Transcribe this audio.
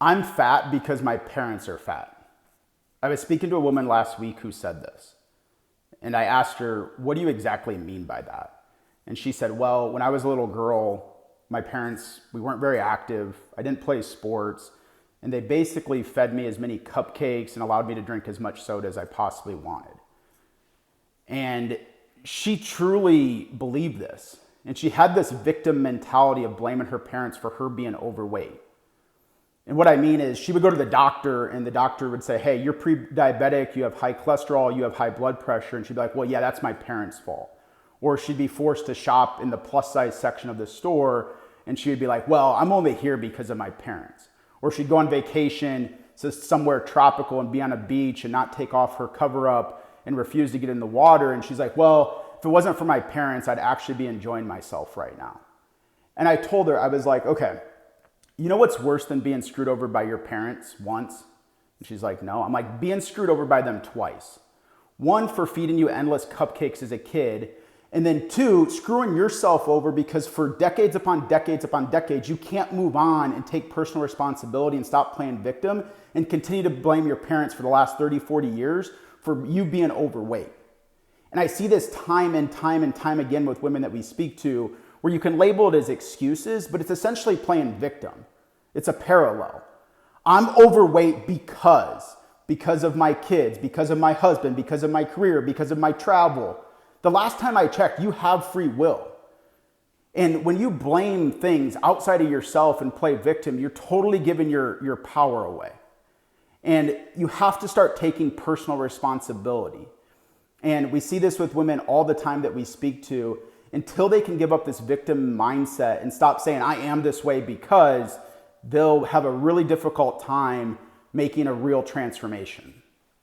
I'm fat because my parents are fat. I was speaking to a woman last week who said this. And I asked her, what do you exactly mean by that? And she said, well, when I was a little girl, my parents, we weren't very active. I didn't play sports. And they basically fed me as many cupcakes and allowed me to drink as much soda as I possibly wanted. And she truly believed this. And she had this victim mentality of blaming her parents for her being overweight. And what I mean is she would go to the doctor and the doctor would say, hey, you're pre-diabetic, you have high cholesterol, you have high blood pressure. And she'd be like, well, yeah, that's my parents' fault. Or she'd be forced to shop in the plus size section of the store. And she would be like, well, I'm only here because of my parents. Or she'd go on vacation to somewhere tropical and be on a beach and not take off her cover up and refuse to get in the water. And she's like, well, if it wasn't for my parents, I'd actually be enjoying myself right now. And I told her, I was like, okay, you know what's worse than being screwed over by your parents once? And she's like, no. I'm like, being screwed over by them twice. One, for feeding you endless cupcakes as a kid. And then two, screwing yourself over because for decades upon decades upon decades, you can't move on and take personal responsibility and stop playing victim and continue to blame your parents for the last 30, 40 years for you being overweight. And I see this time and time and time again with women that we speak to where you can label it as excuses, but it's essentially playing victim. It's a parallel. I'm overweight because of my kids, because of my husband, because of my career, because of my travel. The last time I checked, you have free will. And when you blame things outside of yourself and play victim, you're totally giving your power away. And you have to start taking personal responsibility. And we see this with women all the time that we speak to. Until they can give up this victim mindset and stop saying, I am this way because, they'll have a really difficult time making a real transformation.